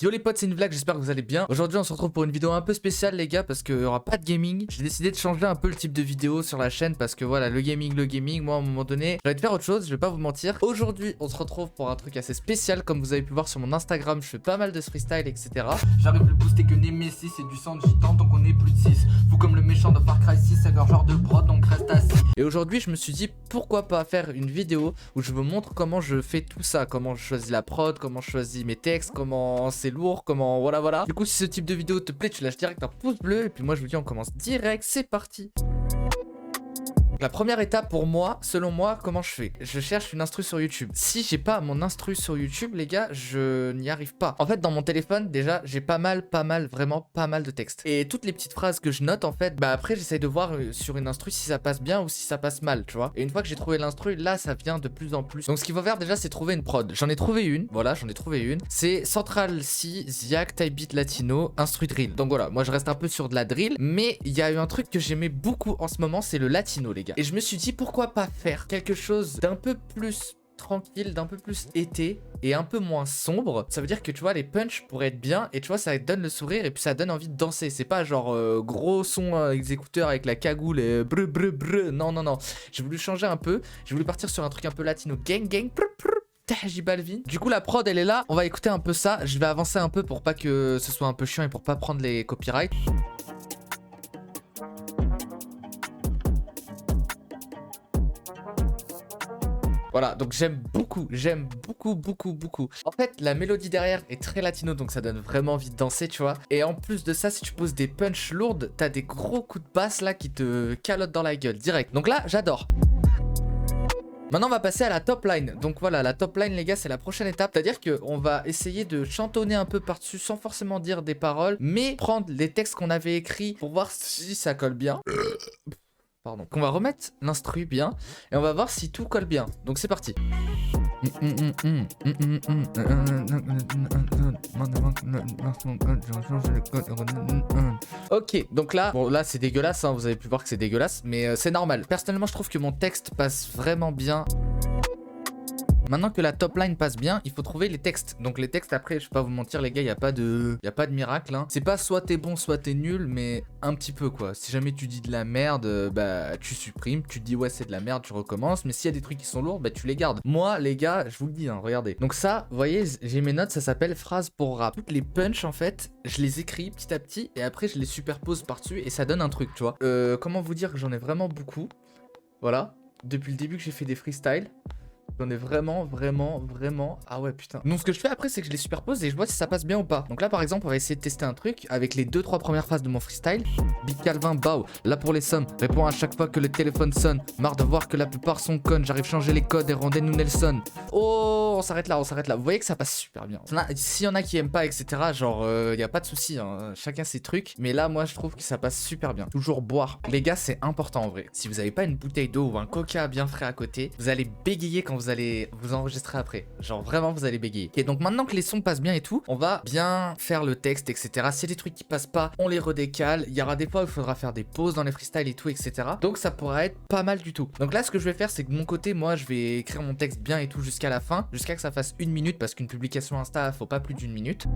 Yo les potes, c'est une blague, j'espère que vous allez bien. Aujourd'hui on se retrouve pour une vidéo un peu spéciale les gars, parce qu'il n'y aura pas de gaming. J'ai décidé de changer un peu le type de vidéo sur la chaîne, parce que voilà, le gaming, moi à un moment donné j'ai envie de faire autre chose, je vais pas vous mentir. Aujourd'hui on se retrouve pour un truc assez spécial, comme vous avez pu voir sur mon Instagram, je fais pas mal de freestyle etc. J'arrive plus boosté que Nemesis, c'est du sang de gitan donc on est plus de 6. Fou comme le méchant de Far Cry 6, c'est leur genre de prod donc reste assis. Et aujourd'hui je me suis dit pourquoi pas faire une vidéo où je vous montre comment je fais tout ça, comment je choisis la prod, comment je choisis mes textes, comment c'est lourd, comment voilà. Du coup si ce type de vidéo te plaît, tu lâches direct un pouce bleu et puis moi je vous dis on commence direct, c'est parti. La première étape pour moi, selon moi, comment je fais? Je cherche une instru sur YouTube. Si j'ai pas mon instru sur YouTube, les gars, je n'y arrive pas. En fait, dans mon téléphone, déjà, j'ai vraiment pas mal de textes. Et toutes les petites phrases que je note, en fait, bah après, j'essaye de voir sur une instru si ça passe bien ou si ça passe mal, tu vois. Et une fois que j'ai trouvé l'instru, là, ça vient de plus en plus. Donc, ce qu'il faut faire déjà, c'est trouver une prod. J'en ai trouvé une, voilà, C'est Central C, Ziak, Type Beat Latino, Instru Drill. Donc voilà, moi, je reste un peu sur de la drill, mais il y a eu un truc que j'aimais beaucoup en ce moment, c'est le latino, les gars. Et je me suis dit pourquoi pas faire quelque chose d'un peu plus tranquille, d'un peu plus été et un peu moins sombre. Ça veut dire que tu vois les punchs pourraient être bien et tu vois ça donne le sourire et puis ça donne envie de danser. C'est pas genre gros son exécuteur avec la cagoule et brr. Non. J'ai voulu changer un peu. J'ai voulu partir sur un truc un peu latino. Gang. J Balvin. Du coup la prod elle est là. On va écouter un peu ça. Je vais avancer un peu pour pas que ce soit un peu chiant et pour pas prendre les copyrights. Voilà, donc j'aime beaucoup. En fait, la mélodie derrière est très latino, donc ça donne vraiment envie de danser, tu vois. Et en plus de ça, si tu poses des punches lourdes, t'as des gros coups de basse là qui te calotent dans la gueule, direct. Donc là, j'adore. Maintenant on va passer à la top line. Donc voilà, la top line les gars, c'est la prochaine étape. C'est-à-dire qu'on va essayer de chantonner un peu par-dessus sans forcément dire des paroles, mais prendre les textes qu'on avait écrits pour voir si ça colle bien. Pardon. On va remettre l'instru bien et on va voir si tout colle bien. Donc c'est parti. Ok, donc là, bon là c'est dégueulasse, hein, vous avez pu voir que c'est dégueulasse, mais c'est normal. Personnellement je trouve que mon texte passe vraiment bien. Maintenant que la top line passe bien, il faut trouver les textes. Donc les textes après, je vais pas vous mentir les gars, il n'y a pas de miracle. Hein. C'est pas soit t'es bon, soit t'es nul, mais un petit peu quoi. Si jamais tu dis de la merde, bah tu supprimes, tu te dis ouais c'est de la merde, tu recommences. Mais s'il y a des trucs qui sont lourds, bah tu les gardes. Moi les gars, je vous le dis, hein, regardez. Donc ça, vous voyez, j'ai mes notes, ça s'appelle phrase pour rap. Toutes les punchs en fait, je les écris petit à petit et après je les superpose par-dessus et ça donne un truc, tu vois. Comment vous dire que j'en ai vraiment beaucoup. Voilà, depuis le début que j'ai fait des freestyles. J'en ai vraiment. Ah ouais, putain. Donc, ce que je fais après, c'est que je les superpose et je vois si ça passe bien ou pas. Donc, là, par exemple, on va essayer de tester un truc avec les 2-3 premières phrases de mon freestyle. Big Calvin, bao, là pour les sommes. Réponds à chaque fois que le téléphone sonne. Marre de voir que la plupart sont connes. J'arrive changer les codes et rendez-nous Nelson. Oh, on s'arrête là. Vous voyez que ça passe super bien. S'il y en a qui aiment pas, etc., genre, y a pas de souci. Hein. Chacun ses trucs. Mais là, moi, je trouve que ça passe super bien. Toujours boire. Les gars, c'est important en vrai. Si vous avez pas une bouteille d'eau ou un coca bien frais à côté, vous allez bégayer quand vous allez vous enregistrer après. Genre vraiment vous allez bégayer. Et donc maintenant que les sons passent bien et tout, on va bien faire le texte, etc. S'il y a des trucs qui passent pas, on les redécale. Il y aura des fois où il faudra faire des pauses dans les freestyles et tout, etc. Donc ça pourra être pas mal du tout. Donc là ce que je vais faire c'est que de mon côté, moi je vais écrire mon texte bien et tout jusqu'à la fin, jusqu'à que ça fasse 1 minute parce qu'une publication Insta faut pas plus d'1 minute.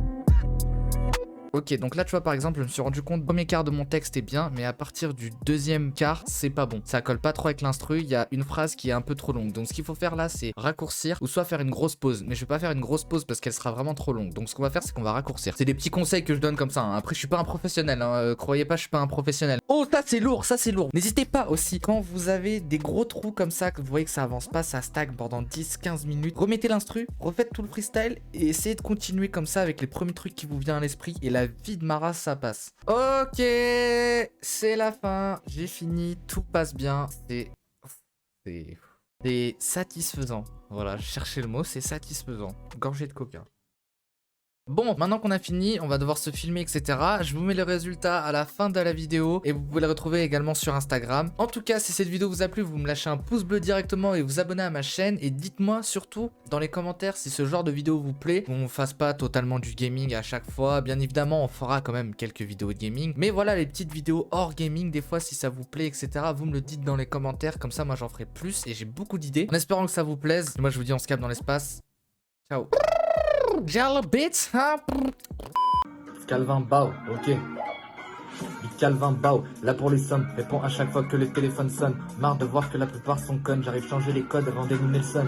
Ok, donc là tu vois par exemple je me suis rendu compte, le premier quart de mon texte est bien, mais à partir du deuxième quart c'est pas bon. Ça colle pas trop avec l'instru, il y a une phrase qui est un peu trop longue. Donc ce qu'il faut faire là c'est raccourcir ou soit faire une grosse pause. Mais je vais pas faire une grosse pause parce qu'elle sera vraiment trop longue. Donc ce qu'on va faire c'est qu'on va raccourcir. C'est des petits conseils que je donne comme ça. Hein. Après je suis pas un professionnel, hein. Croyez pas je suis pas un professionnel. Oh ça c'est lourd. N'hésitez pas aussi, quand vous avez des gros trous comme ça, que vous voyez que ça avance pas, ça stagne pendant 10-15 minutes, remettez l'instru, refaites tout le freestyle et essayez de continuer comme ça avec les premiers trucs qui vous viennent à l'esprit et la vie de ma race ça passe. Ok, c'est la fin, j'ai fini, tout passe bien, c'est satisfaisant. Voilà, je cherchais le mot, c'est satisfaisant. Gorgée de coca. Bon, maintenant qu'on a fini, on va devoir se filmer, etc. Je vous mets le résultat à la fin de la vidéo et vous pouvez le retrouver également sur Instagram. En tout cas, si cette vidéo vous a plu, vous me lâchez un pouce bleu directement et vous abonnez à ma chaîne. Et dites-moi surtout dans les commentaires si ce genre de vidéo vous plaît. On ne fasse pas totalement du gaming à chaque fois. Bien évidemment, on fera quand même quelques vidéos de gaming. Mais voilà, les petites vidéos hors gaming, des fois, si ça vous plaît, etc. Vous me le dites dans les commentaires. Comme ça, moi, j'en ferai plus et j'ai beaucoup d'idées. En espérant que ça vous plaise. Moi, je vous dis, on se capte dans l'espace. Ciao. Jello bits, hein? Calvin Bao, ok. Du Calvin Bao, là pour les sommes, répond à chaque fois que le téléphone sonne. Marre de voir que la plupart sont connes, j'arrive changer les codes avant d'éliminer le son.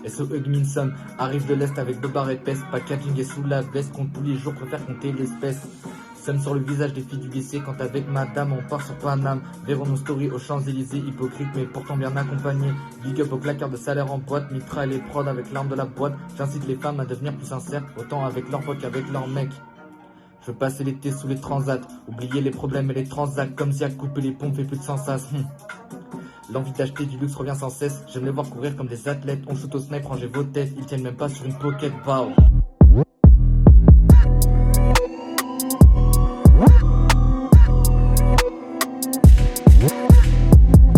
S.O. Hugminson, arrive de l'Est avec deux barres épaisses, packaging est sous la veste, compte tous les jours, préfère compter l'espèce. Somme sur le visage des filles du lycée, quand avec madame on part sur Paname. Verrons nos stories aux Champs-Élysées, hypocrite mais pourtant bien accompagné. Big up au claqueur de salaire en boîte, Mitra et les prods avec l'arme de la boîte. J'incite les femmes à devenir plus sincères, autant avec leur pote qu'avec leur mec. Je veux passer l'été sous les transats, oublier les problèmes et les transats, comme si à couper les pompes fait plus de sens. L'envie d'acheter du luxe revient sans cesse, j'aime les voir courir comme des athlètes. On shoot au snipe, rangez vos têtes, ils tiennent même pas sur une pocket, wow.